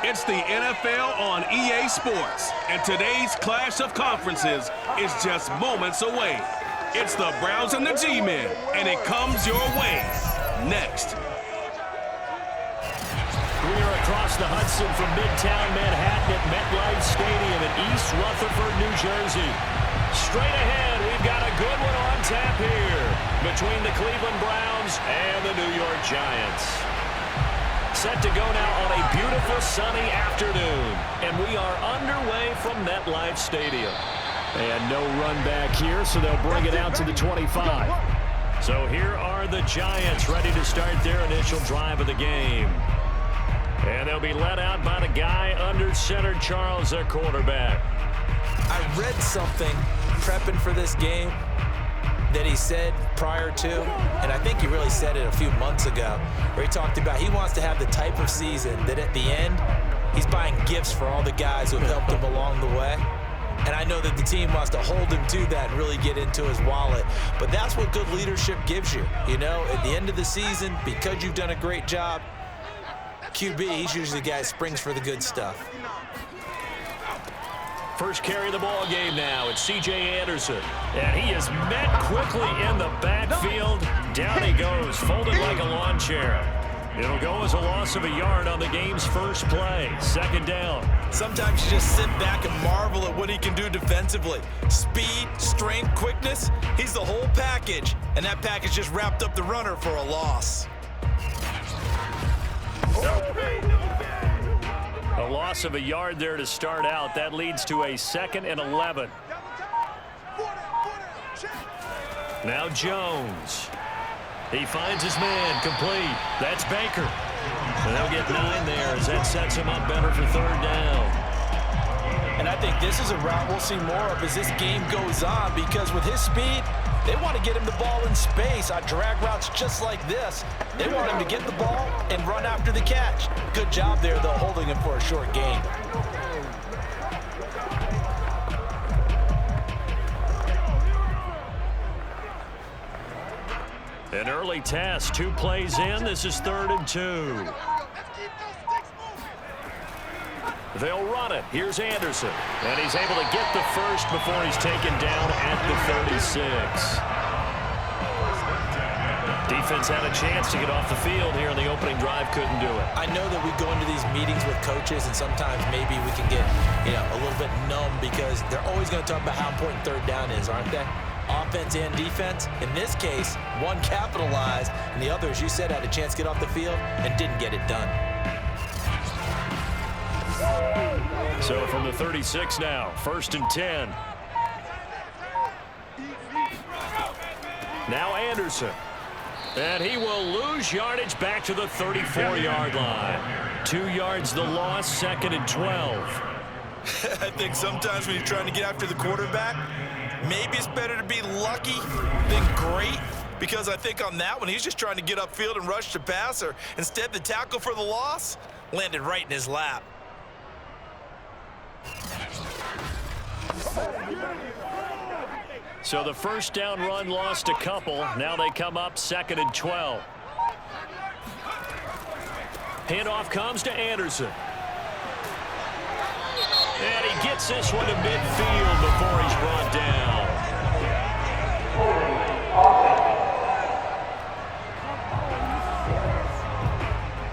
It's the NFL on EA Sports, and today's clash of conferences is just moments away. It's the Browns and the G-Men, and it comes your way next. We are across the Hudson from Midtown Manhattan at MetLife Stadium in East Rutherford, New Jersey. Straight ahead, we've got a good one on tap here between the Cleveland Browns and the New York Giants. Set to go now on a beautiful sunny afternoon, and we are underway from MetLife Stadium. And no run back here, so they'll bring it out to the 25. So here are the Giants ready to start their initial drive of the game. And they'll be led out by the guy under center, Charles, their quarterback. I read something prepping for this game that he said prior to, and I think he really said it a few months ago, where he talked about he wants to have the type of season that at the end, he's buying gifts for all the guys who have helped him along the way. And I know that the team wants to hold him to that and really get into his wallet. But that's what good leadership gives you. You know, at the end of the season, because you've done a great job, QB, he's usually the guy who springs for the good stuff. First carry of the ball game now. It's C.J. Anderson. And he is met quickly in the backfield. Down he goes, folded like a lawn chair. It'll go as a loss of a yard on the game's first play. Second down. Sometimes you just sit back and marvel at what he can do defensively. Speed, strength, quickness, he's the whole package. And that package just wrapped up the runner for a loss. A loss of a yard there to start out. That leads to a 2nd and 11. Now Jones. He finds his man, complete. That's Baker. And they'll get 9 there as that sets him up better for third down. And I think this is a route we'll see more of as this game goes on, because with his speed, they want to get him the ball in space on drag routes just like this. They want him to get the ball and run after the catch. Good job there, though, holding him for a short gain. An early test, 2 plays in. This is 3rd and 2. They'll run it. Here's Anderson. And he's able to get the first before he's taken down at the 36. Defense had a chance to get off the field here in the opening drive. Couldn't do it. I know that we go into these meetings with coaches, and sometimes maybe we can get, a little bit numb because they're always going to talk about how important third down is, aren't they? Offense and defense. In this case, one capitalized, and the other, as you said, had a chance to get off the field and didn't get it done. So from the 36 now, 1st and 10. Now Anderson. And he will lose yardage back to the 34-yard line. 2 yards the loss, 2nd and 12. I think sometimes when you're trying to get after the quarterback, maybe it's better to be lucky than great, because I think on that one, he's just trying to get upfield and rush the passer. Instead, the tackle for the loss landed right in his lap. So the first down run lost a couple. Now they come up 2nd and 12. Handoff comes to Anderson. And he gets this one to midfield before he's brought down.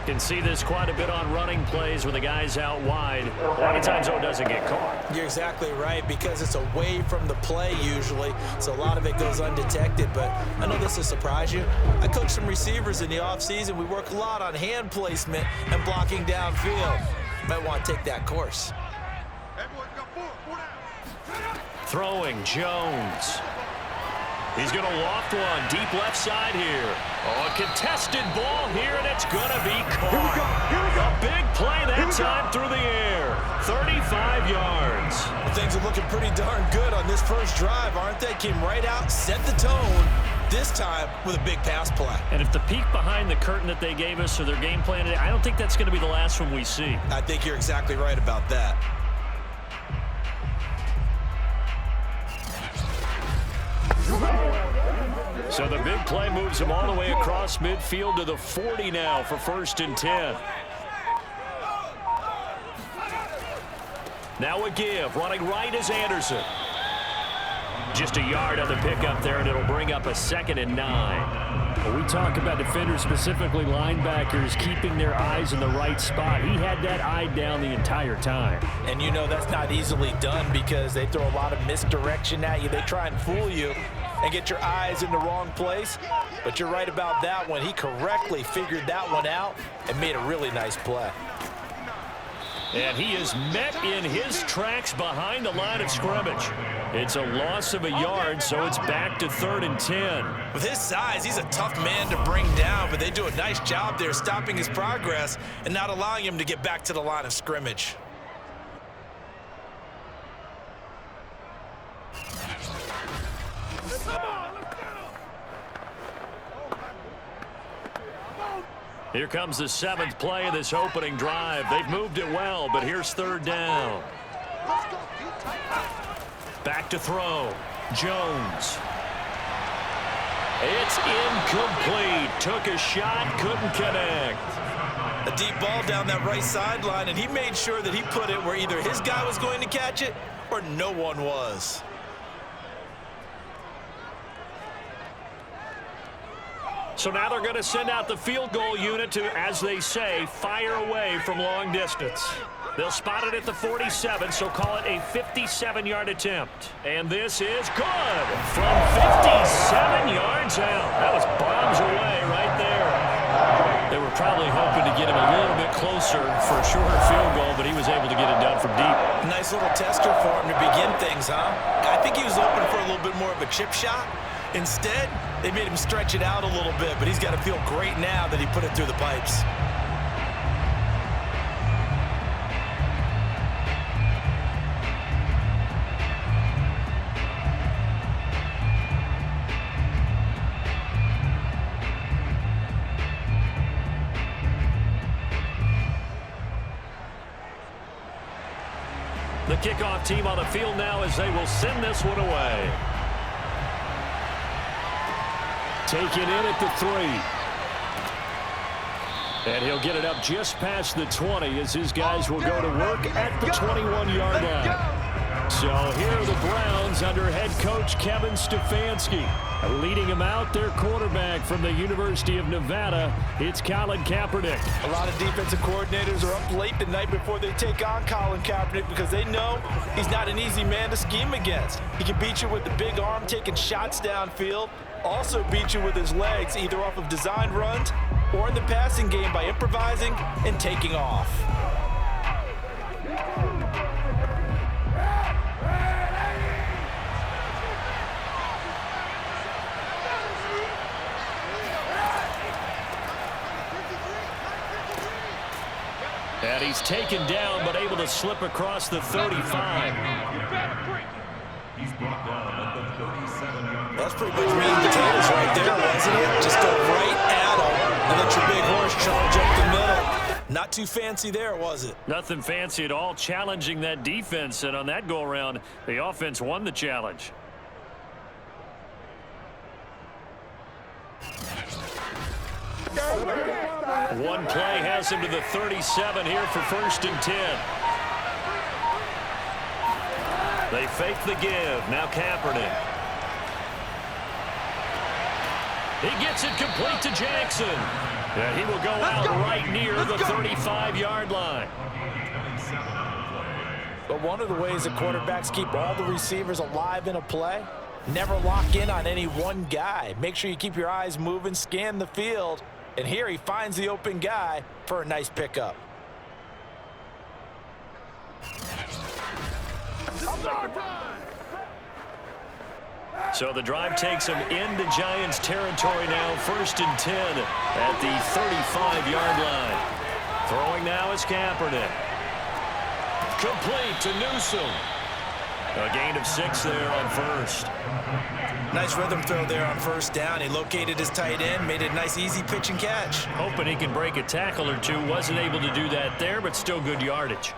Can see this quite a bit on running plays with the guys out wide. A lot of times, though, it doesn't get caught. You're exactly right, because it's away from the play usually, so a lot of it goes undetected. But I know this will surprise you. I coach some receivers in the offseason. We work a lot on hand placement and blocking downfield. Might want to take that course. Throwing Jones. He's going to loft one deep left side here. Oh, a contested ball here, and it's going to be caught. A big play that time through the air. 35 yards. Well, things are looking pretty darn good on this first drive, aren't they? Came right out, set the tone, this time with a big pass play. And if the peek behind the curtain that they gave us or their game plan today, I don't think that's going to be the last one we see. I think you're exactly right about that. So the big play moves him all the way across midfield to the 40 now for 1st and 10. Now a give. Running right is Anderson. Just a yard on the pickup there, and it'll bring up a 2nd and 9. When we talk about defenders, specifically linebackers, keeping their eyes in the right spot. He had that eye down the entire time. And you know that's not easily done because they throw a lot of misdirection at you. They try and fool you and get your eyes in the wrong place. But you're right about that one. He correctly figured that one out and made a really nice play. And he is met in his tracks behind the line of scrimmage. It's a loss of a yard, so it's back to 3rd and 10. With his size, he's a tough man to bring down, but they do a nice job there stopping his progress and not allowing him to get back to the line of scrimmage. Here comes the 7th play of this opening drive. They've moved it well, but here's 3rd down. Back to throw. Jones. It's incomplete. Took a shot, couldn't connect. A deep ball down that right sideline, and he made sure that he put it where either his guy was going to catch it or no one was. So now they're going to send out the field goal unit to, as they say, fire away from long distance. They'll spot it at the 47, so call it a 57-yard attempt. And this is good from 57 yards out. That was bombs away right there. They were probably hoping to get him a little bit closer for a shorter field goal, but he was able to get it done from deep. Nice little tester for him to begin things, huh? I think he was open for a little bit more of a chip shot. Instead, they made him stretch it out a little bit, but he's got to feel great now that he put it through the pipes. The kickoff team on the field now as they will send this one away. Taken in at the 3. And he'll get it up just past the 20 as his guys will go to work at the 21-yard line. So here are the Browns under head coach Kevin Stefanski. Leading him out, their quarterback from the University of Nevada, it's Colin Kaepernick. A lot of defensive coordinators are up late the night before they take on Colin Kaepernick because they know he's not an easy man to scheme against. He can beat you with the big arm taking shots downfield, also beat you with his legs either off of design runs or in the passing game by improvising and taking off. And he's taken down, but able to slip across the 35. That's pretty much meat and potatoes right there, wasn't it? Just go right at him and let your big horse charge up the middle. Not too fancy there, was it? Nothing fancy at all, challenging that defense. And on that go-around, the offense won the challenge. One play has him to the 37 here for 1st and 10. They fake the give. Now Kaepernick. He gets it complete to Jackson. And he will go out right near the 35-yard line. But one of the ways that quarterbacks keep all the receivers alive in a play, never lock in on any one guy. Make sure you keep your eyes moving, scan the field. And here he finds the open guy for a nice pickup. So the drive takes him into Giants territory now. 1st and 10 at the 35-yard line. Throwing now is Kaepernick. Complete to Newsome. A gain of 6 there on 1st. Nice rhythm throw there on 1st down. He located his tight end, made a nice easy pitch and catch. Hoping he can break a tackle or two. Wasn't able to do that there, but still good yardage.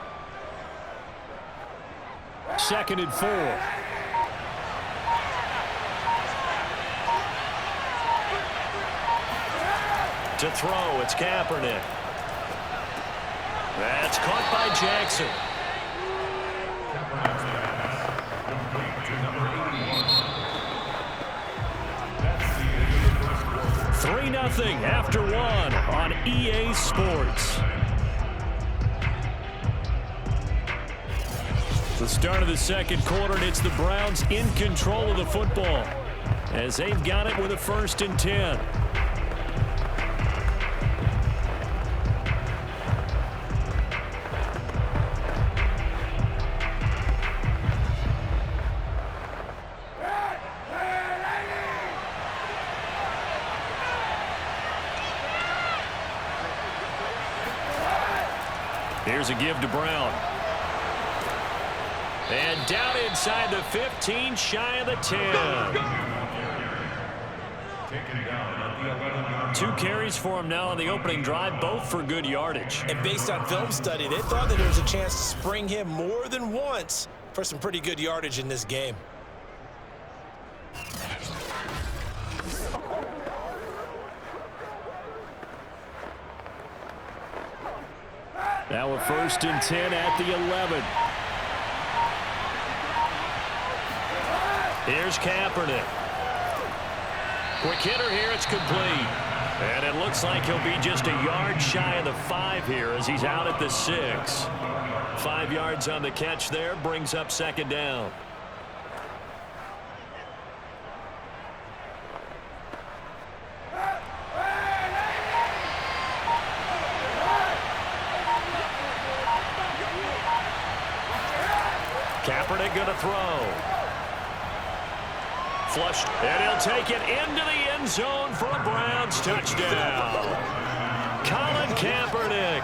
2nd and 4. To throw, it's Kaepernick. That's caught by Jackson. Nothing after one on EA Sports. The start of the second quarter, and it's the Browns in control of the football as they've got it with a 1st and 10. Here's a give to Brown. And down inside the 15, shy of the 10. 2 carries for him now on the opening drive, both for good yardage. And based on film study, they thought that there was a chance to spring him more than once for some pretty good yardage in this game. Now a 1st and 10 at the 11. Here's Kaepernick. Quick hitter here, it's complete. And it looks like he'll be just a yard shy of the 5 here as he's out at the 6. 5 yards on the catch there, brings up 2nd down. Kaepernick going to throw. Flushed, and he'll take it into the end zone for a Browns touchdown. Colin Kaepernick,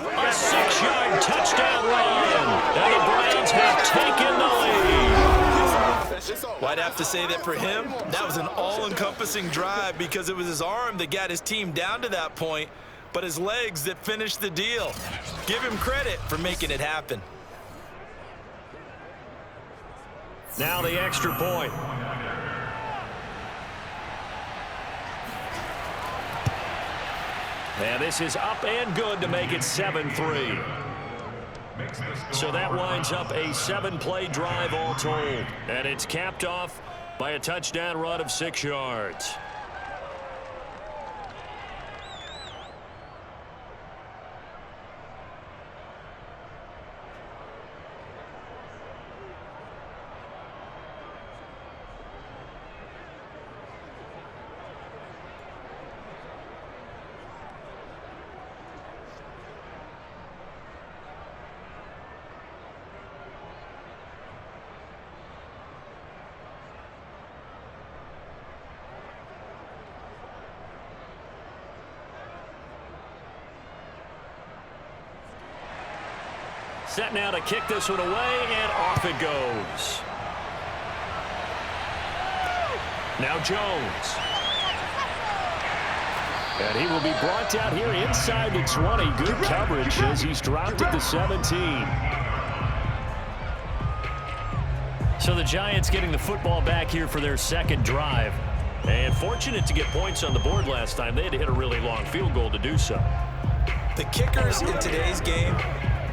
a 6-yard touchdown run, and the Browns have taken the lead. Well, I'd have to say that for him, that was an all-encompassing drive because it was his arm that got his team down to that point, but his legs that finished the deal. Give him credit for making it happen. Now the extra point. And this is up and good to make it 7-3. So that winds up a 7-play drive all told. And it's capped off by a touchdown run of 6 yards. Set now to kick this one away, and off it goes. Now Jones. And he will be brought down here inside the 20. Good coverage as he's dropped at the 17. So the Giants getting the football back here for their 2nd drive. And fortunate to get points on the board last time. They had to hit a really long field goal to do so. The kickers in today's game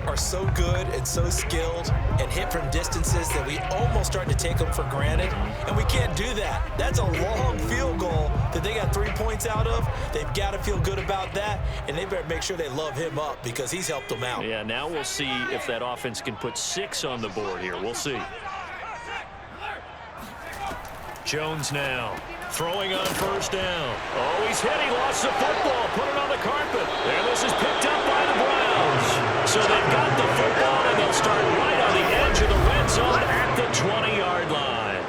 are so good and so skilled and hit from distances that we almost start to take them for granted, and we can't do that. That's a long field goal that they got 3 points out of. They've got to feel good about that, and they better make sure they love him up because he's helped them out. Yeah, now we'll see if that offense can put 6 on the board here. We'll see. Jones now throwing on 1st down. Oh, he's hit. He lost the football. Put it on the carpet. And this is picked up by the Browns. So they've got the football, and they'll start right on the edge of the red zone at the 20-yard line.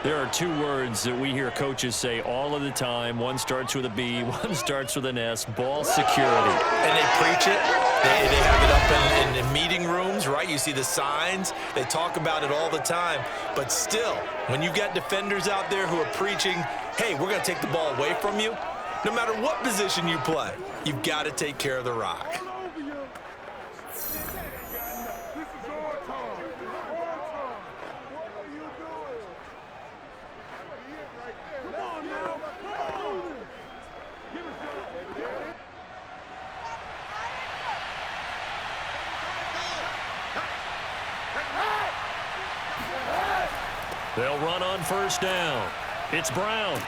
There are 2 words that we hear coaches say all of the time. One starts with a B, one starts with an S, ball security. And they preach it. They have it up in meeting rooms, right? You see the signs. They talk about it all the time. But still, when you've got defenders out there who are preaching, hey, we're going to take the ball away from you, no matter what position you play, you've got to take care of the rock. They'll run on first down. It's Brown.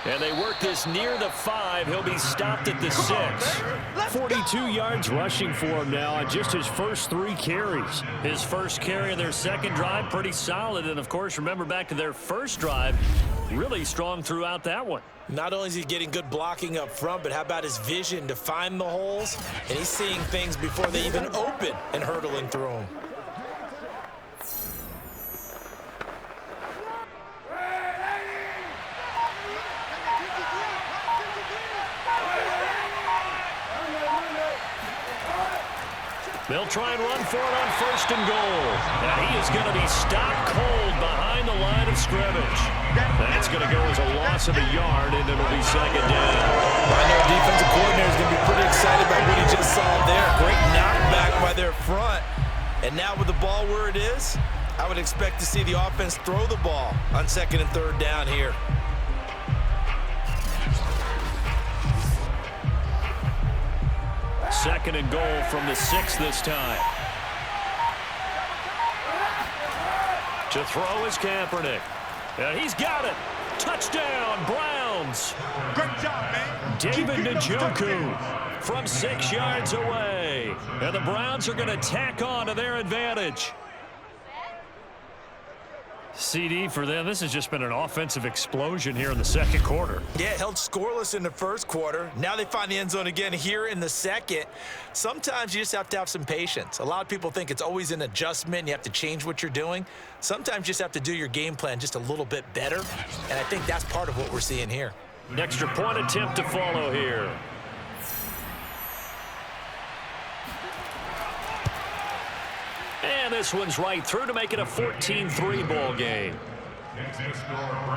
And they work this near the 5. He'll be stopped at the 6. 42 yards rushing for him now on just his first 3 carries. His first carry of their second drive, pretty solid. And, of course, remember back to their first drive, really strong throughout that one. Not only is he getting good blocking up front, but how about his vision to find the holes? And he's seeing things before they even open and hurdling through them. They'll try and run for it on first and goal. And he is going to be stopped cold behind the line of scrimmage. That's going to go as a loss of a yard, and it'll be second down. I know defensive coordinator is going to be pretty excited about what he just saw there. Great knockback by their front. And now with the ball where it is, I would expect to see the offense throw the ball on second and third down here. Second and goal from the 6 this time. To throw is Kaepernick. And he's got it. Touchdown, Browns. Great job, man. David Njoku from 6 yards away. And the Browns are going to tack on to their advantage. CD for them. This has just been an offensive explosion here in the second quarter. Yeah, held scoreless in the first quarter. Now they find the end zone again here in the second. Sometimes you just have to have some patience. A lot of people think it's always an adjustment. You have to change what you're doing. Sometimes you just have to do your game plan just a little bit better. And I think that's part of what we're seeing here. An extra point attempt to follow here. And this one's right through to make it a 14-3 ball game.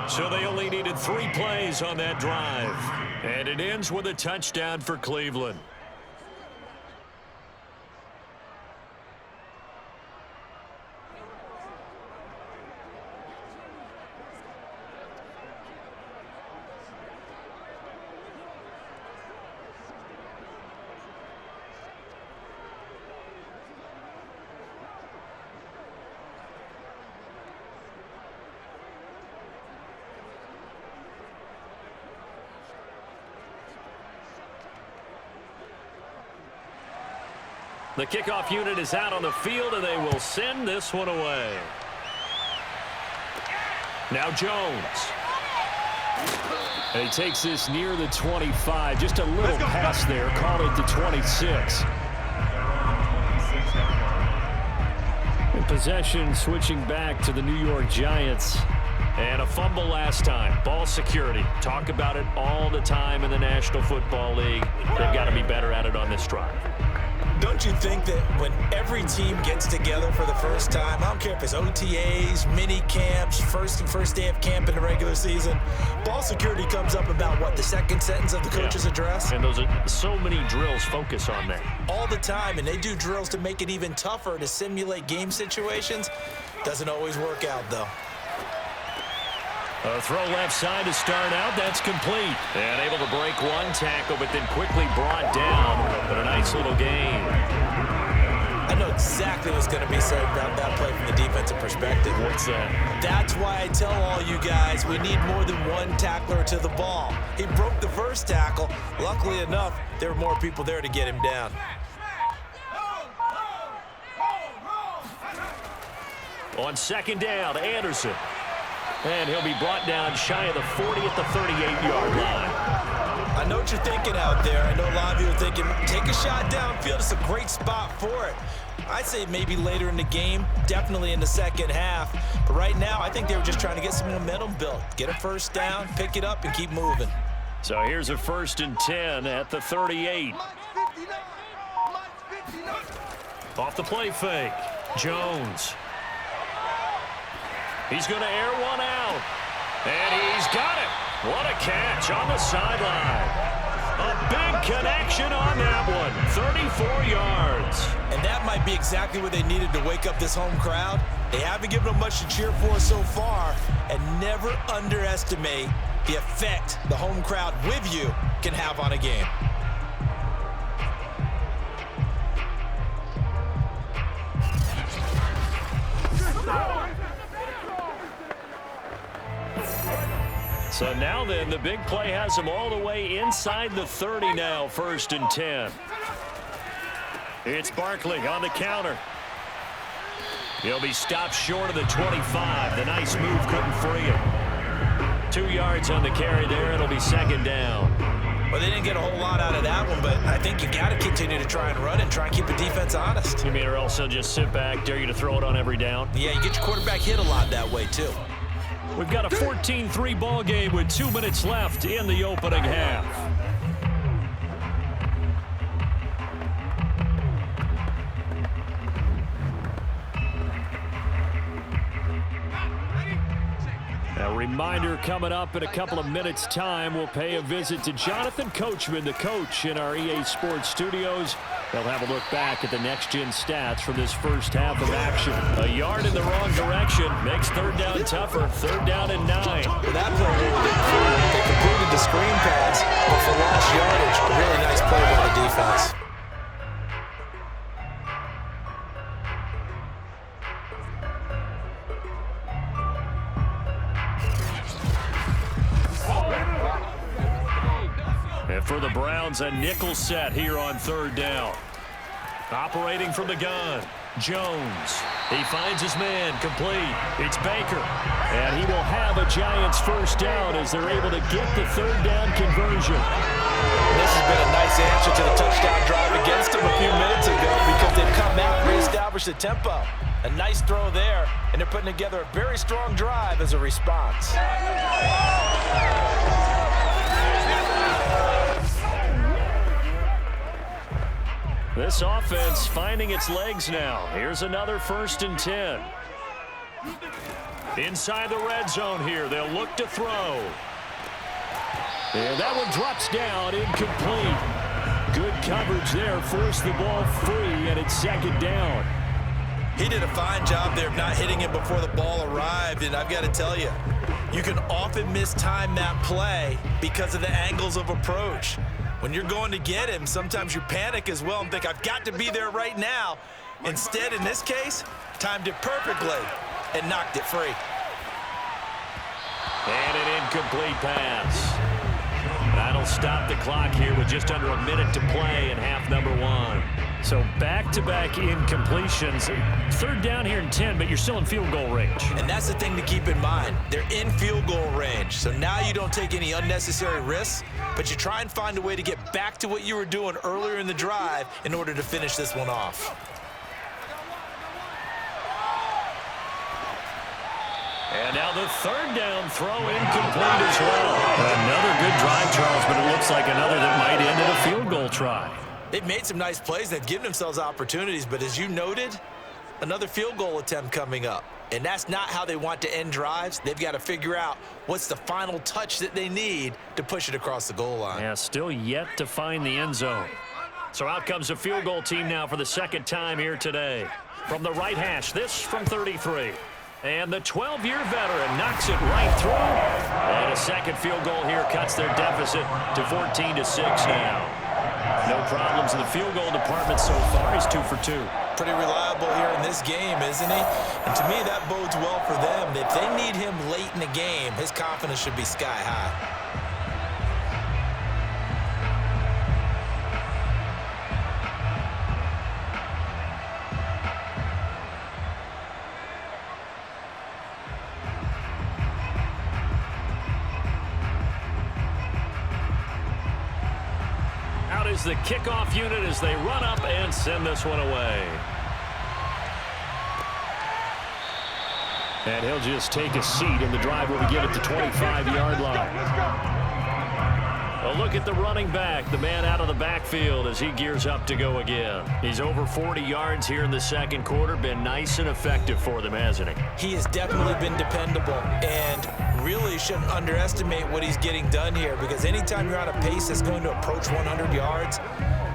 So they only needed 3 plays on that drive. And it ends with a touchdown for Cleveland. The kickoff unit is out on the field, and they will send this one away. Now Jones. And he takes this near the 25. Just a little pass there. Call it the 26. In possession, switching back to the New York Giants. And a fumble last time. Ball security. Talk about it all the time in the National Football League. They've got to be better at it on this drive. Don't you think that when every team gets together for the first time, I don't care if it's OTAs, mini camps, first day of camp in the regular season, ball security comes up about what, the second sentence of the coach's address? And those are so many drills focus on that. All the time, and they do drills to make it even tougher to simulate game situations. Doesn't always work out, though. A throw left side to start out. That's complete. And able to break one tackle, but then quickly brought down. But a nice little gain. I know exactly what's going to be said about that play from the defensive perspective. What's that? That's why I tell all you guys we need more than one tackler to the ball. He broke the first tackle. Luckily enough, there were more people there to get him down. On second down, Anderson. And he'll be brought down shy of the 40 at the 38-yard line. I know what you're thinking out there. I know a lot of you are thinking, take a shot downfield. It's a great spot for it. I'd say maybe later in the game, definitely in the second half. But right now, I think they were just trying to get some momentum built. Get a first down, pick it up, and keep moving. So here's a 1st and 10 at the 38. Off the play fake, Jones. He's going to air one out. And he's got it. What a catch on the sideline. A big connection on that one. 34 yards. And that might be exactly what they needed to wake up this home crowd. They haven't given them much to cheer for so far. And never underestimate the effect the home crowd with you can have on a game. So now then, the big play has him all the way inside the 30 now, 1st and 10. It's Barkley on the counter. He'll be stopped short of the 25. The nice move couldn't free him. 2 yards on the carry there. It'll be 2nd down. Well, they didn't get a whole lot out of that one, but I think you got to continue to try and run and try and keep the defense honest. You mean, or else they'll just sit back, dare you to throw it on every down? Yeah, you get your quarterback hit a lot that way, too. We've got a 14-3 ball game with 2 minutes left in the opening half. A reminder coming up in a couple of minutes' time. We'll pay a visit to Jonathan Coachman, the coach in our EA Sports studios. They'll have a look back at the next-gen stats from this first half of action. A yard in the wrong direction makes 3rd down tougher. 3rd down and 9. Well, that play they completed the screen pass, but for lost yardage, a really nice play by the defense. And for the Browns, a nickel set here on 3rd down. Operating from the gun, Jones. He finds his man, complete. It's Baker. And he will have a Giants 1st down as they're able to get the 3rd down conversion. This has been a nice answer to the touchdown drive against them a few minutes ago because they've come out and reestablished the tempo. A nice throw there, and they're putting together a very strong drive as a response. This offense finding its legs now. Here's another 1st and 10. Inside the red zone here. They'll look to throw. And that one drops down, incomplete. Good coverage there. Forced the ball free, and it's 2nd down. He did a fine job there of not hitting him before the ball arrived, and I've got to tell you, you can often mistime that play because of the angles of approach. When you're going to get him, sometimes you panic as well and think, I've got to be there right now. Instead, in this case, timed it perfectly and knocked it free. And an incomplete pass. That'll stop the clock here with just under a minute to play in half number 1. So back-to-back incompletions. 3rd down here in 10, but you're still in field goal range. And that's the thing to keep in mind. They're in field goal range. So now you don't take any unnecessary risks, but you try and find a way to get back to what you were doing earlier in the drive in order to finish this one off. And now the 3rd down throw incomplete as well. Another good drive, Charles, but it looks like another that might end in a field goal try. They've made some nice plays. They've given themselves opportunities, but as you noted, another field goal attempt coming up. And that's not how they want to end drives. They've got to figure out what's the final touch that they need to push it across the goal line. Yeah, still yet to find the end zone. So out comes the field goal team now for the 2nd time here today. From the right hash, this from 33. And the 12-year veteran knocks it right through. And a 2nd field goal here cuts their deficit to 14-6 now. No problems in the field goal department so far. He's 2 for 2. Pretty reliable here in this game, isn't he? And to me, that bodes well for them. If they need him late in the game, his confidence should be sky high. Is the kickoff unit as they run up and send this one away. And he'll just take a seat, and the drive will begin at the 25-yard line. A look at the running back, the man out of the backfield as he gears up to go again. He's over 40 yards here in the 2nd quarter. Been nice and effective for them, hasn't he? He has definitely been dependable, and really shouldn't underestimate what he's getting done here, because anytime you're on a pace that's going to approach 100 yards,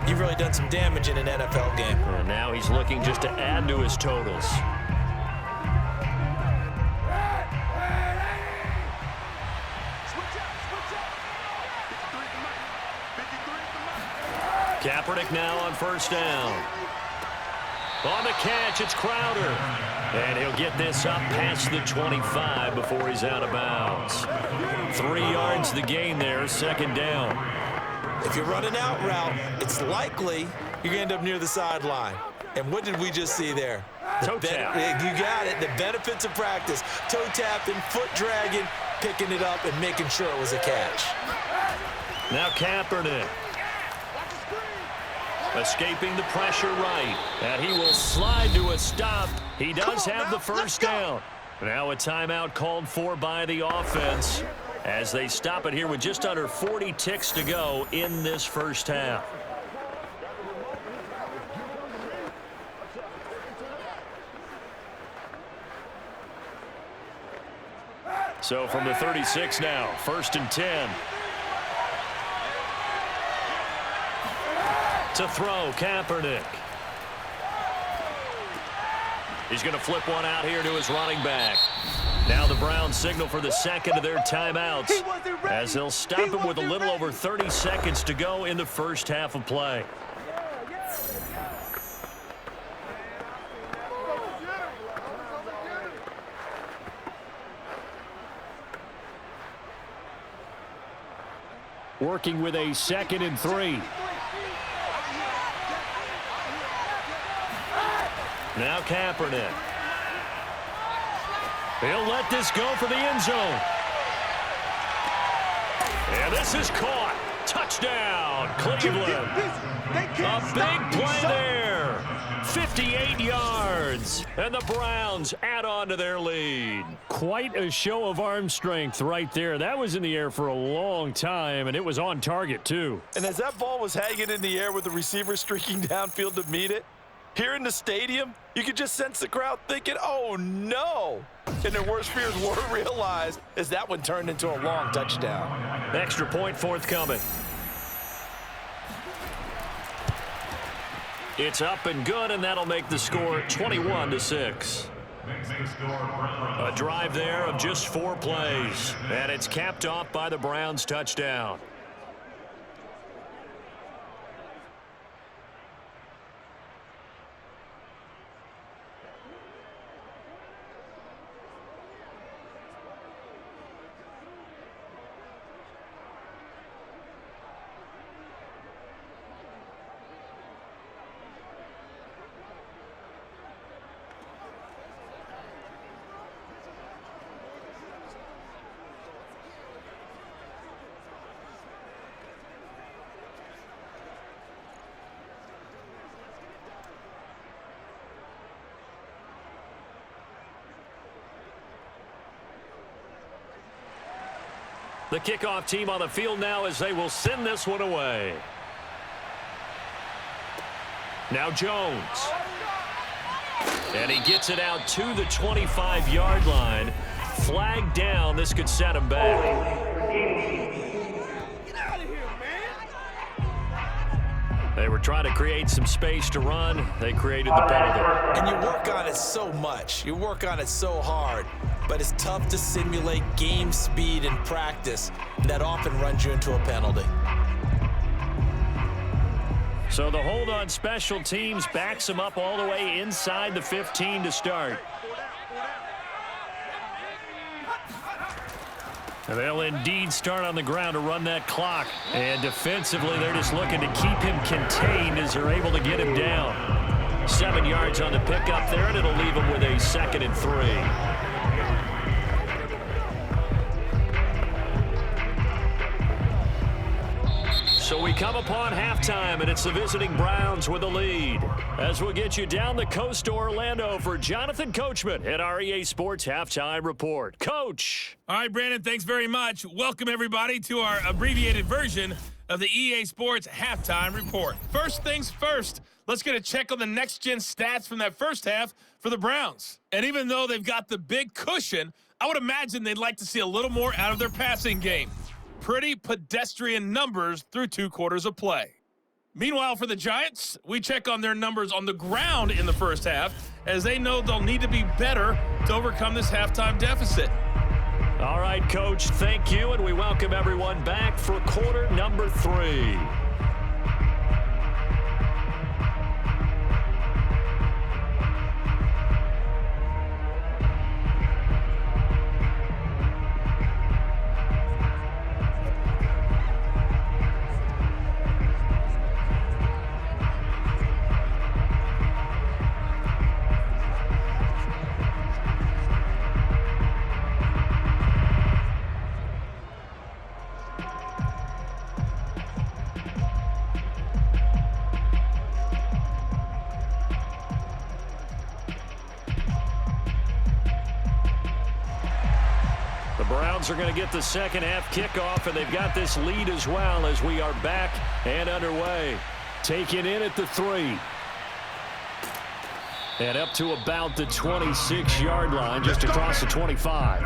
you've really done some damage in an NFL game. And now he's looking just to add to his totals. Kaepernick now on 1st down. On the catch, it's Crowder. And he'll get this up past the 25 before he's out of bounds. 3 yards the gain there, second down. If you're running out route, it's likely you're going to end up near the sideline. And what did we just see there? Toe tap. You got it. The benefits of practice. Toe tapping, foot dragging, picking it up, and making sure it was a catch. Now Kaepernick. Escaping the pressure right. And he will slide to a stop. He does have the first down. Now a timeout called for by the offense as they stop it here with just under 40 ticks to go in this first half. So from the 36 now, 1st and 10. To throw, Kaepernick. He's going to flip one out here to his running back. Now the Browns signal for the second of their timeouts as they'll stop him with a little over 30 seconds to go in the first half of play. Working with a 2nd and 3. Now Kaepernick. He'll let this go for the end zone. And this is caught. Touchdown, Cleveland. A big play there. 58 yards. And the Browns add on to their lead. Quite a show of arm strength right there. That was in the air for a long time, and it was on target, too. And as that ball was hanging in the air with the receiver streaking downfield to meet it, here in the stadium, you could just sense the crowd thinking, oh, no. And their worst fears were realized as that one turned into a long touchdown. Extra point forthcoming. It's up and good, and that'll make the score 21-6. A drive there of just 4 plays, and it's capped off by the Browns' touchdown. The kickoff team on the field now as they will send this one away. Now Jones. And he gets it out to the 25-yard line. Flag down. This could set him back. Get out of here, man. They were trying to create some space to run. They created the penalty. And you work on it so much. You work on it so hard. But it's tough to simulate game speed in practice. That often runs you into a penalty. So the hold on special teams backs them up all the way inside the 15 to start. And they'll indeed start on the ground to run that clock. And defensively, they're just looking to keep him contained as they're able to get him down. 7 yards on the pickup there, and it'll leave him with a 2nd and 3. So we come upon halftime, and it's the visiting Browns with the lead. As we'll get you down the coast to Orlando for Jonathan Coachman at our EA Sports Halftime Report. Coach. All right, Brandon, thanks very much. Welcome, everybody, to our abbreviated version of the EA Sports Halftime Report. First things first, let's get a check on the next-gen stats from that first half for the Browns. And even though they've got the big cushion, I would imagine they'd like to see a little more out of their passing game. Pretty pedestrian numbers through 2 quarters of play. Meanwhile, for the Giants, we check on their numbers on the ground in the first half, as they know they'll need to be better to overcome this halftime deficit. All right, Coach, thank you, and we welcome everyone back for quarter number 3. Browns are going to get the second half kickoff, and they've got this lead as well as we are back and underway. Taken in at the 3. And up to about the 26-yard line, just across the 25.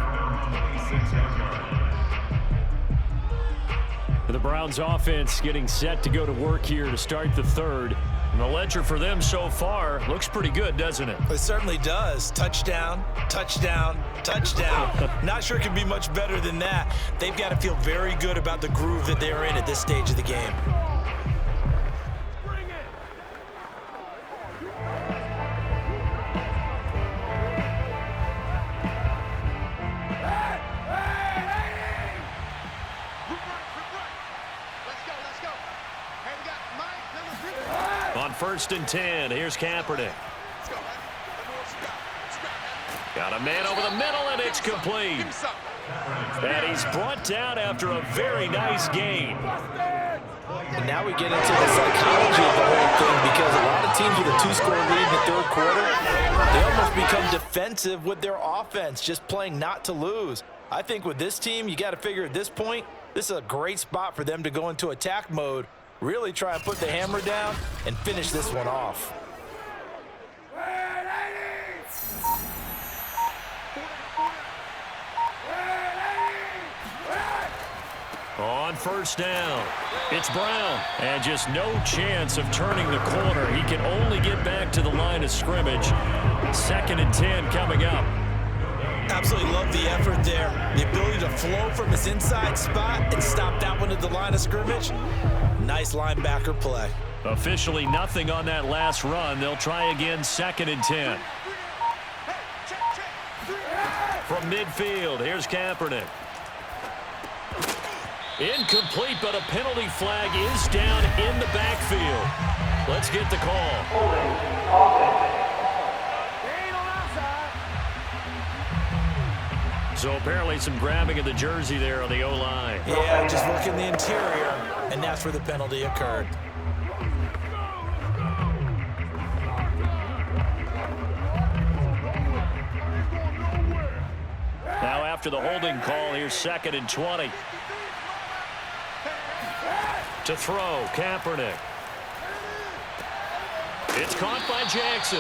The Browns offense getting set to go to work here to start the third. And the ledger for them so far looks pretty good, doesn't it? It certainly does. Touchdown, touchdown, touchdown. Not sure it can be much better than that. They've got to feel very good about the groove that they're in at this stage of the game. On 1st and 10, here's Kaepernick. Got a man over the middle, and it's complete. And he's brought down after a very nice gain. And now we get into the psychology of the whole thing, because a lot of teams with a 2-score lead in the third quarter, they almost become defensive with their offense, just playing not to lose. I think with this team, you got to figure at this point, this is a great spot for them to go into attack mode, really try and put the hammer down and finish this one off. On 1st down, it's Brown. And just no chance of turning the corner. He can only get back to the line of scrimmage. 2nd and 10 coming up. Absolutely love the effort there. The ability to flow from his inside spot and stop that one at the line of scrimmage. Nice linebacker play. Officially nothing on that last run. They'll try again, 2nd and 10. From midfield, here's Kaepernick. Incomplete, but a penalty flag is down in the backfield. Let's get the call. So apparently some grabbing of the jersey there on the O-line. Yeah, just working the interior, and that's where the penalty occurred. Now after the holding call, here's 2nd and 20. To throw, Kaepernick. It's caught by Jackson.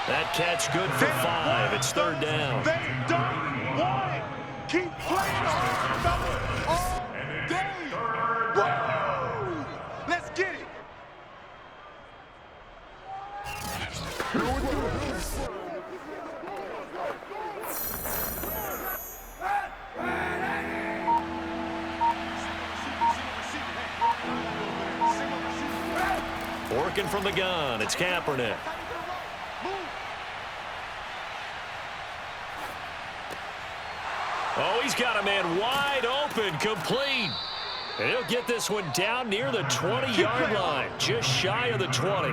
That catch good for 5. It's 3rd down. They don't want it. Keep playing on it, fellas. All day. Woo! Let's get it. Working from the gun, it's Kaepernick. Oh, he's got a man wide open, complete. And he'll get this one down near the 20-yard line, just shy of the 20.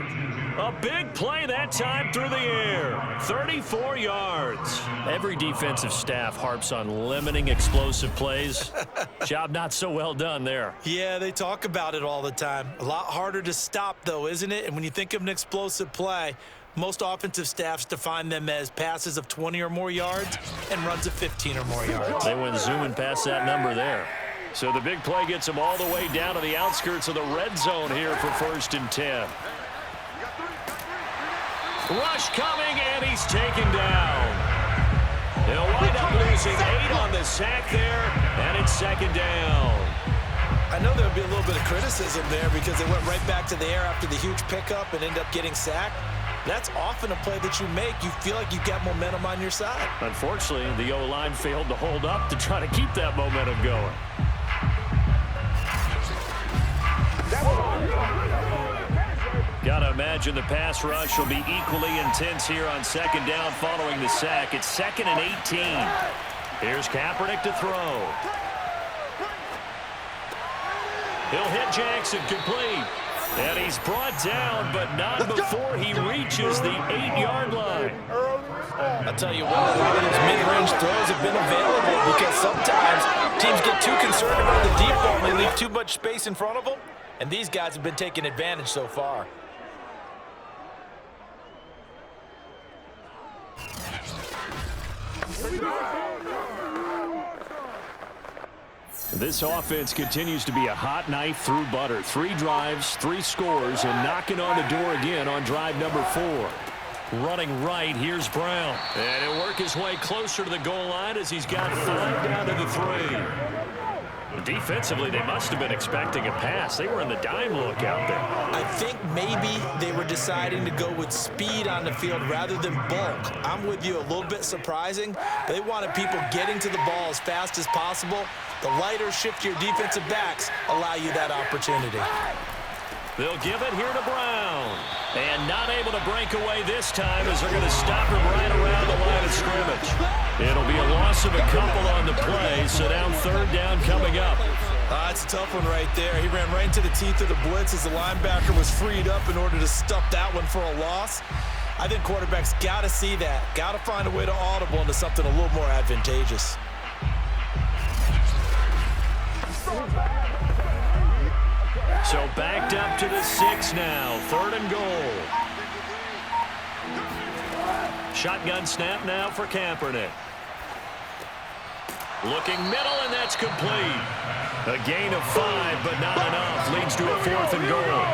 A big play that time through the air, 34 yards. Every defensive staff harps on limiting explosive plays. Job not so well done there. Yeah, they talk about it all the time. A lot harder to stop, though, isn't it? And when you think of an explosive play, most offensive staffs define them as passes of 20 or more yards and runs of 15 or more yards. They went zooming past that number there. So the big play gets them all the way down to the outskirts of the red zone here for 1st and 10. Rush coming, and he's taken down. They'll wind up losing 8 on the sack there, and it's 2nd down. I know there'll be a little bit of criticism there because they went right back to the air after the huge pickup and ended up getting sacked. That's often a play that you make. You feel like you've got momentum on your side. Unfortunately, the O-line failed to hold up to try to keep that momentum going. Gotta imagine the pass rush will be equally intense here on 2nd down following the sack. It's 2nd and 18. Here's Kaepernick to throw. He'll hit Jackson, complete. And he's brought down, but not before he reaches the 8-yard line. I'll tell you what, a lot of those mid-range throws have been available because sometimes teams get too concerned about the deep ball and they leave too much space in front of them, and these guys have been taking advantage so far. This offense continues to be a hot knife through butter. 3 drives, 3 scores, and knocking on the door again on drive number 4. Running right, here's Brown. And he'll work his way closer to the goal line as he's got 5 down to the 3. Defensively, they must have been expecting a pass. They were in the dime look out there. I think maybe they were deciding to go with speed on the field rather than bulk. I'm with you, a little bit surprising. They wanted people getting to the ball as fast as possible. The lighter, shiftier defensive backs allow you that opportunity. They'll give it here to Brown. And not able to break away this time as they're going to stop him right around the line of scrimmage. It'll be a loss of a couple on the play, so down 3rd down coming up. That's a tough one right there. He ran right into the teeth of the blitz as the linebacker was freed up in order to stuff that one for a loss. I think quarterbacks got to see that. Got to find a way to audible into something a little more advantageous. So backed up to the 6 now. 3rd and goal. Shotgun snap now for Kaepernick. Looking middle, and that's complete. A gain of 5, but not enough. Leads to a 4th and goal.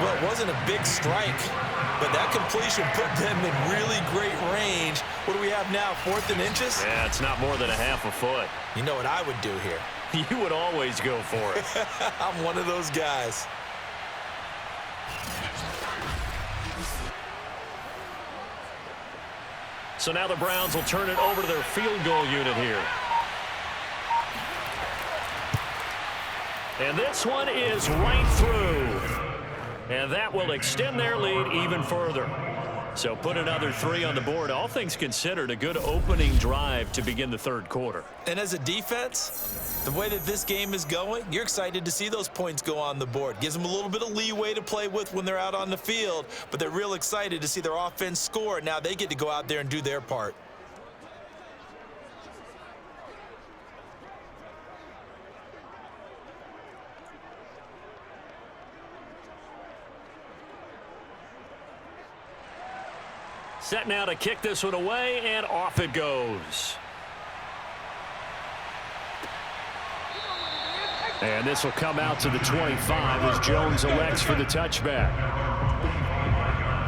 Well, it wasn't a big strike, but that completion put them in really great range. What do we have now, 4th and inches? Yeah, it's not more than a half a foot. You know what I would do here? You would always go for it. I'm one of those guys. So now the Browns will turn it over to their field goal unit here. And this one is right through. And that will extend their lead even further. So put another 3 on the board. All things considered, a good opening drive to begin the 3rd quarter. And as a defense, the way that this game is going, you're excited to see those points go on the board. Gives them a little bit of leeway to play with when they're out on the field, but they're real excited to see their offense score. Now they get to go out there and do their part. Set now to kick this one away, and off it goes. And this will come out to the 25 as Jones elects for the touchback.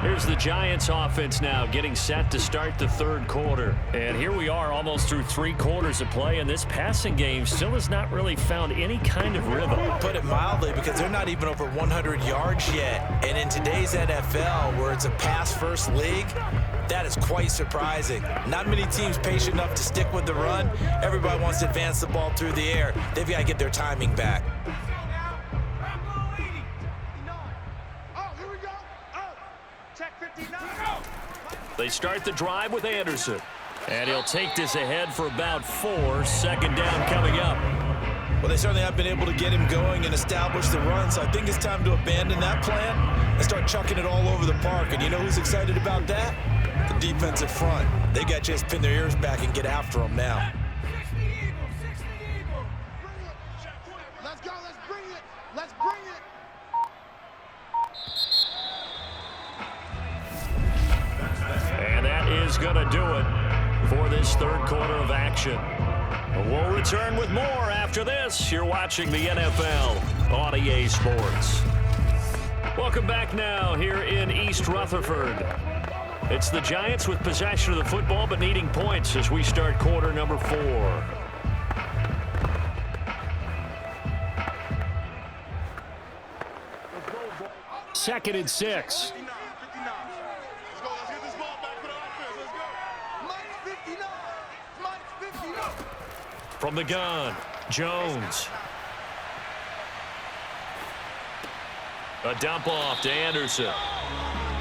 Here's the Giants offense now getting set to start the 3rd quarter. And here we are almost through 3 quarters of play, and this passing game still has not really found any kind of rhythm. Put it mildly, because they're not even over 100 yards yet. And in today's NFL, where it's a pass-first league, that is quite surprising. Not many teams patient enough to stick with the run. Everybody wants to advance the ball through the air. They've got to get their timing back. They start the drive with Anderson. And he'll take this ahead for about 4. 2nd down coming up. Well, they certainly have been able to get him going and establish the run, so I think it's time to abandon that plan and start chucking it all over the park. And you know who's excited about that? The defensive front. They got to just pin their ears back and get after them now. Let's go, let's bring it, let's bring it. And that is going to do it for this 3rd quarter of action. We'll return with more after this. You're watching the NFL on EA Sports. Welcome back now here in East Rutherford. It's the Giants with possession of the football but needing points as we start quarter number 4. Second and 6. From the gun, Jones. A dump off to Anderson.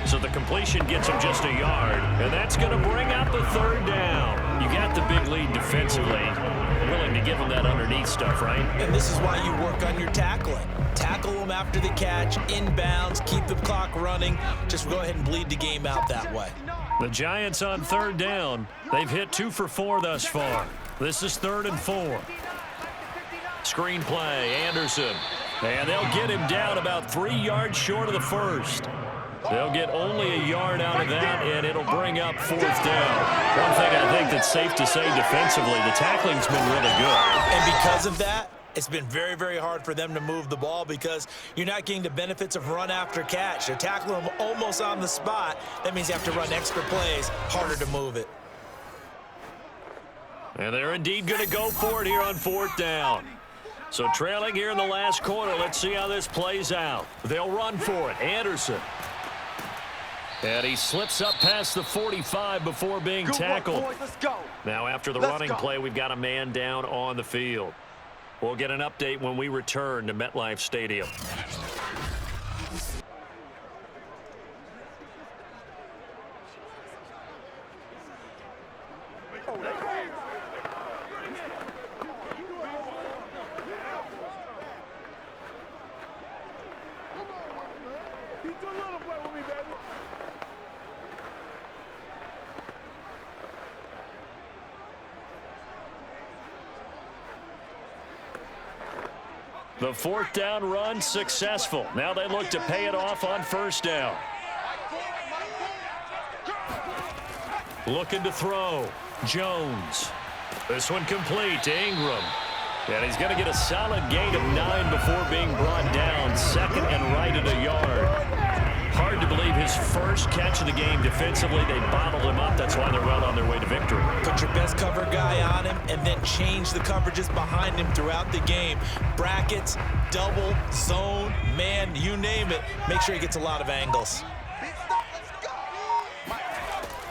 So the completion gets him just a yard, and that's going to bring up the 3rd down. You got the big lead defensively. Willing to give them that underneath stuff, right? And this is why you work on your tackling. Tackle them after the catch, inbounds, keep the clock running. Just go ahead and bleed the game out that way. The Giants on 3rd down. They've hit 2 for 4 thus far. This is 3rd and 4. Screen play, Anderson. And they'll get him down about 3 yards short of the 1st. They'll get only a yard out of that, and it'll bring up 4th down. One thing I think that's safe to say defensively, the tackling's been really good. And because of that, it's been very, very hard for them to move the ball because you're not getting the benefits of run after catch. They're tackling them almost on the spot. That means you have to run extra plays, harder to move it. And they're indeed going to go for it here on 4th down. So trailing here in the last quarter, let's see how this plays out. They'll run for it. Anderson. And he slips up past the 45 before being tackled. Let's go. Now after the running play, we've got a man down on the field. We'll get an update when we return to MetLife Stadium. The 4th down run successful. Now they look to pay it off on 1st down. Looking to throw. Jones. This one complete to Ingram. And he's going to get a solid gain of 9 before being brought down. 2nd and right at a yard. Hard to believe his first catch of the game defensively. They bottled him up. That's why they're well on their way to victory. Put your best cover guy on him and then change the coverages behind him throughout the game. Brackets, double, zone, man, you name it. Make sure he gets a lot of angles.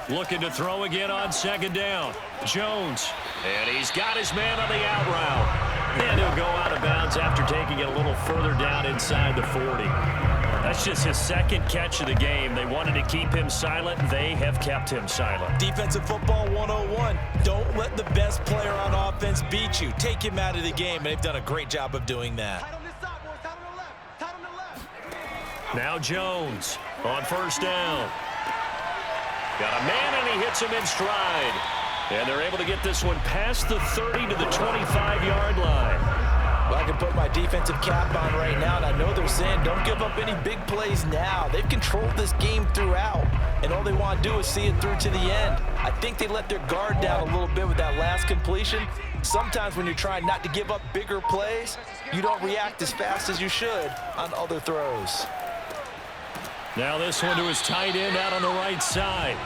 Looking to throw again on 2nd down. Jones. And he's got his man on the out route. And he'll go out of bounds after taking it a little further down inside the 40. That's just his 2nd catch of the game. They wanted to keep him silent. They have kept him silent. Defensive football 101. Don't let the best player on offense beat you. Take him out of the game, and they've done a great job of doing that. Now Jones on 1st down. Got a man, and he hits him in stride. And they're able to get this one past the 30 to the 25-yard line. Well, I can put my defensive cap on right now, and I know they're saying don't give up any big plays now. They've controlled this game throughout, and all they want to do is see it through to the end. I think they let their guard down a little bit with that last completion. Sometimes when you're trying not to give up bigger plays, you don't react as fast as you should on other throws. Now this one to his tight end out on the right side.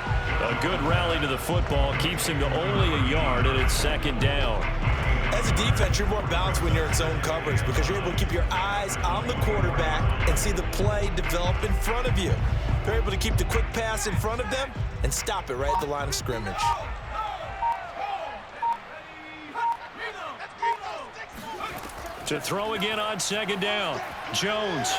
A good rally to the football keeps him to only a yard, and it's 2nd down. As a defense, you're more balanced when you're in zone coverage because you're able to keep your eyes on the quarterback and see the play develop in front of you. You're able to keep the quick pass in front of them and stop it right at the line of scrimmage. To throw again on 2nd down. Jones.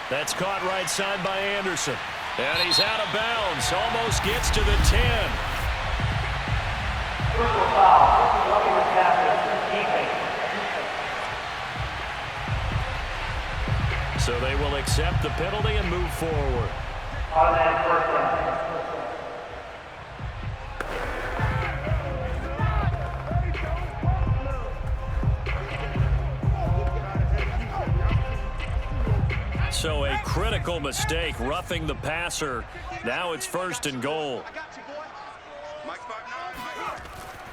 That's caught right side by Anderson. And he's out of bounds. Almost gets to the 10. So they will accept the penalty and move forward. So a critical mistake, roughing the passer. Now it's 1st and goal.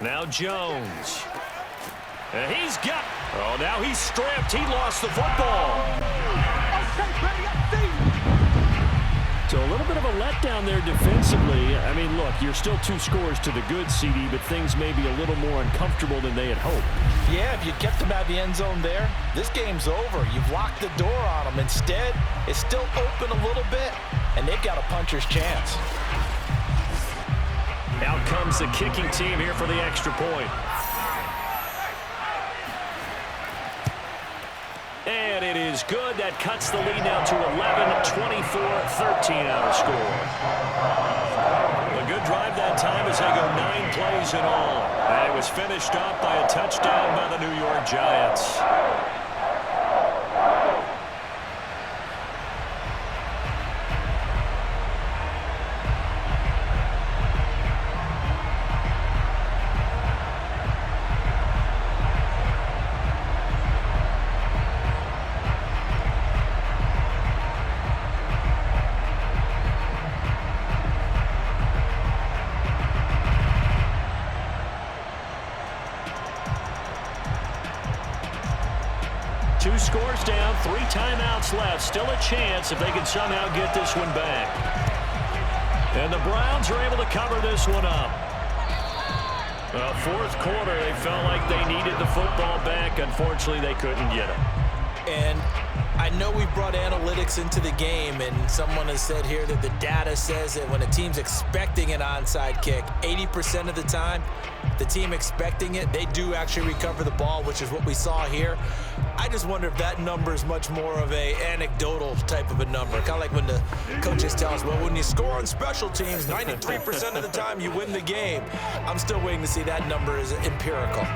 Now Jones. And he's got... Oh, now he's stripped. He lost the football. So a little bit of a letdown there defensively. I mean, look, you're still 2 scores to the good, CD, but things may be a little more uncomfortable than they had hoped. Yeah, if you kept them out of the end zone there, this game's over. You've locked the door on them. Instead, it's still open a little bit, and they've got a puncher's chance. Out comes the kicking team here for the extra point. And it is good. That cuts the lead now to 11, 24-13 our score. A good drive that time as they go 9 plays in all. And it was finished off by a touchdown by the New York Giants. 2 scores down, 3 timeouts left. Still a chance if they can somehow get this one back. And the Browns are able to cover this one up. Well, fourth quarter, they felt like they needed the football back. Unfortunately, they couldn't get it. And I know we brought analytics into the game, and someone has said here that the data says that when a team's expecting an onside kick, 80% of the time, the team expecting it, they do actually recover the ball, which is what we saw here. I just wonder if that number is much more of a anecdotal type of a number. Kind of like when the coaches tell us, well, when you score on special teams, 93% of the time you win the game. I'm still waiting to see that number is empirical.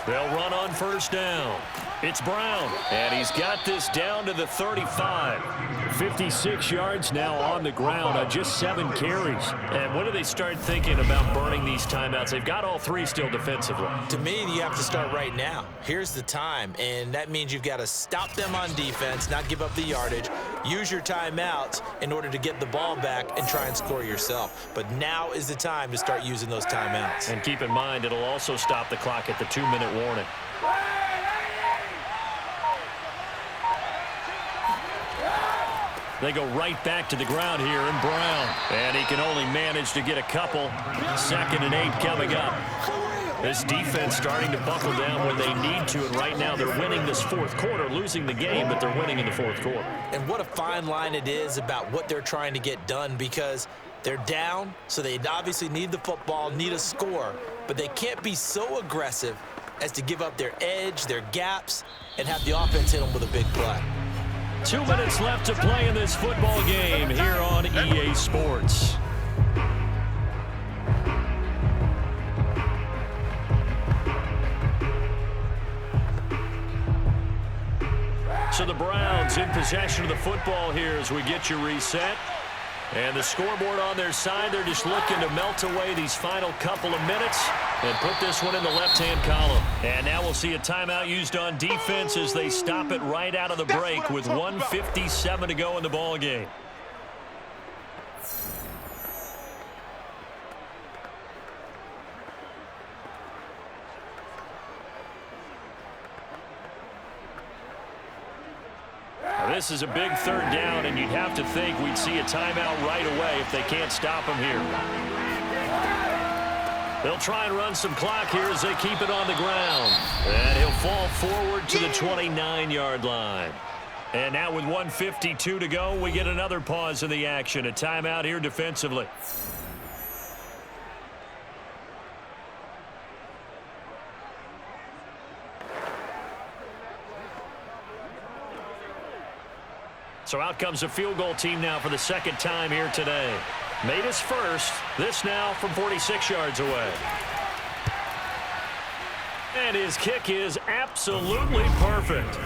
They'll run on first down. It's Brown, and he's got this down to the 35. 56 yards now on the ground on just 7 carries. And when do they start thinking about burning these timeouts? They've got all 3 still defensively. To me, you have to start right now. Here's the time, and that means you've got to stop them on defense, not give up the yardage, use your timeouts in order to get the ball back and try and score yourself. But now is the time to start using those timeouts. And keep in mind, it'll also stop the clock at the 2-minute warning. They go right back to the ground here in Brown. And he can only manage to get a couple. 2nd and 8 coming up. This defense starting to buckle down when they need to, and right now they're winning this fourth quarter, losing the game, but they're winning in the fourth quarter. And what a fine line it is about what they're trying to get done, because they're down, so they obviously need the football, need a score, but they can't be so aggressive as to give up their edge, their gaps, and have the offense hit them with a big play. 2 minutes left to play in this football game here on EA Sports. So the Browns in possession of the football here as we get you reset. And the scoreboard on their side, they're just looking to melt away these final couple of minutes and put this one in the left-hand column. And now we'll see a timeout used on defense as they stop it right out of the break with 1:57 to go in the ball game. This is a big 3rd down, and you'd have to think we'd see a timeout right away if they can't stop him here. They'll try and run some clock here as they keep it on the ground. And he'll fall forward to the 29-yard line. And now with 1:52 to go, we get another pause in the action. A timeout here defensively. So out comes a field goal team now for the 2nd time here today. Made his first. This now from 46 yards away. And his kick is absolutely perfect.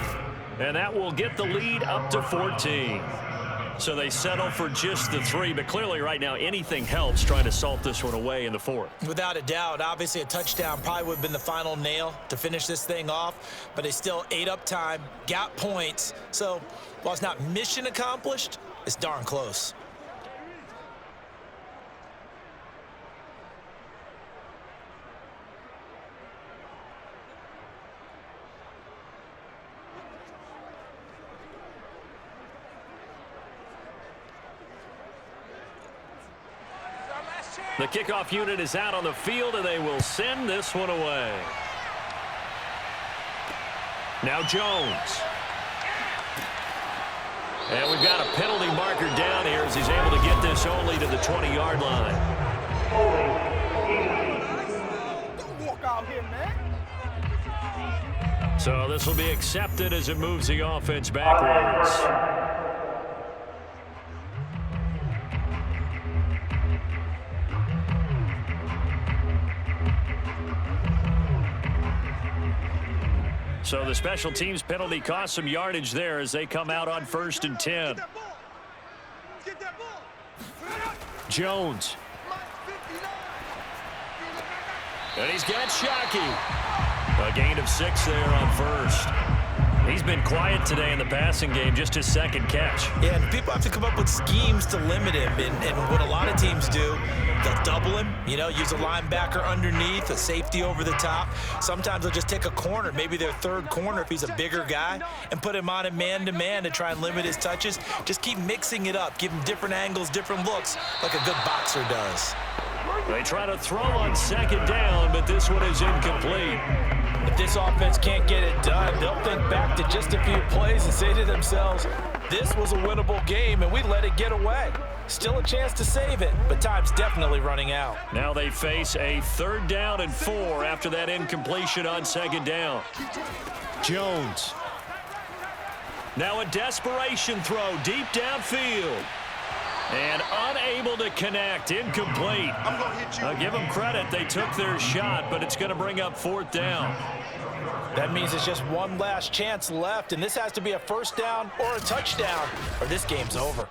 And that will get the lead up to 14. So they settle for just the 3, but clearly right now anything helps trying to salt this one away in the 4th. Without a doubt, obviously a touchdown probably would have been the final nail to finish this thing off, but they still ate up time, got points. So while it's not mission accomplished, it's darn close. The kickoff unit is out on the field, and they will send this one away. Now Jones. And we've got a penalty marker down here as he's able to get this only to the 20-yard line. Don't walk out here, man. So this will be accepted as it moves the offense backwards. So the special teams penalty cost some yardage there as they come out on 1st and 10. Jones. And he's got Shockey. A gain of 6 there on 1st. He's been quiet today in the passing game, just his second catch. Yeah, and people have to come up with schemes to limit him. And what a lot of teams do, they'll double him, use a linebacker underneath, a safety over the top. Sometimes they'll just take a corner, maybe their third corner if he's a bigger guy, and put him on a man-to-man to try and limit his touches. Just keep mixing it up, give him different angles, different looks, like a good boxer does. They try to throw on second down, but this one is incomplete. If this offense can't get it done, they'll think back to just a few plays and say to themselves, this was a winnable game and we let it get away. Still a chance to save it, but time's definitely running out. Now they face a 3rd down and 4 after that incompletion on second down. Jones. Now a desperation throw deep downfield. And unable to connect, incomplete. I'm gonna hit you. I'll give them credit, they took their shot, but it's going to bring up 4th down. That means it's just one last chance left, and this has to be a 1st down or a touchdown, or this game's over.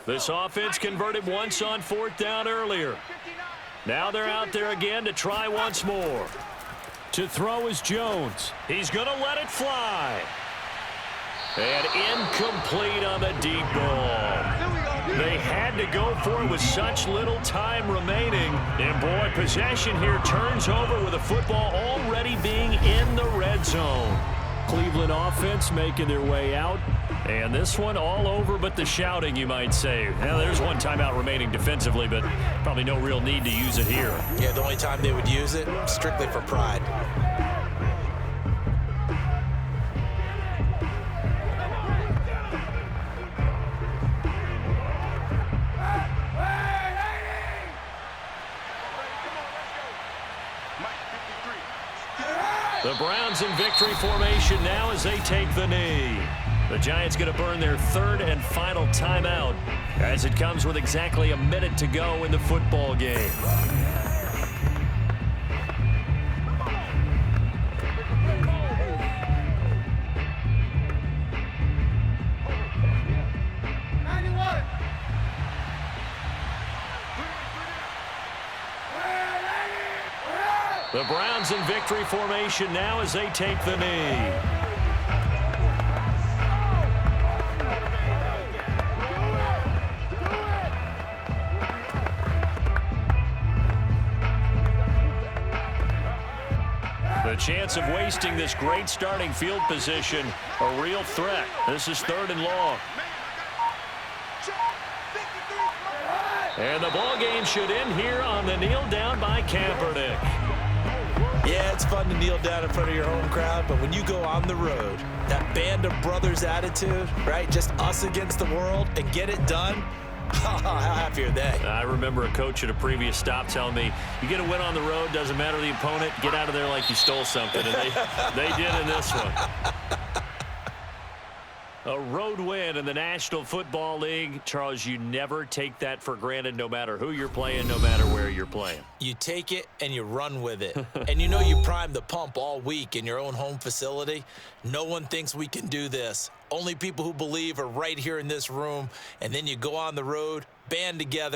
This offense converted once on 4th down earlier. Now they're out there again to try once more. To throw is Jones. He's going to let it fly. And incomplete on the deep ball. They had to go for it with such little time remaining. And boy, possession here turns over with the football already being in the red zone. Cleveland offense making their way out. And this one all over but the shouting, you might say. Now, there's one timeout remaining defensively, but probably no real need to use it here. Yeah, the only time they would use it, strictly for pride. The Browns in victory formation now as they take the knee. The Giants going to burn their 3rd and final timeout as it comes with exactly a minute to go in the football game. The Browns in victory formation now as they take the knee. The chance of wasting this great starting field position, a real threat. This is 3rd and long. And the ball game should end here on the kneel down by Kaepernick. Yeah, it's fun to kneel down in front of your home crowd, but when you go on the road, that band of brothers attitude, right? Just us against the world and get it done. How happy are they? I remember a coach at a previous stop telling me, you get a win on the road, doesn't matter the opponent, get out of there like you stole something. And they did in this one. A road win in the National Football League. Charles, you never take that for granted no matter who you're playing, no matter where you're playing. You take it and you run with it. And you primed the pump all week in your own home facility. No one thinks we can do this. Only people who believe are right here in this room. And then you go on the road, band together.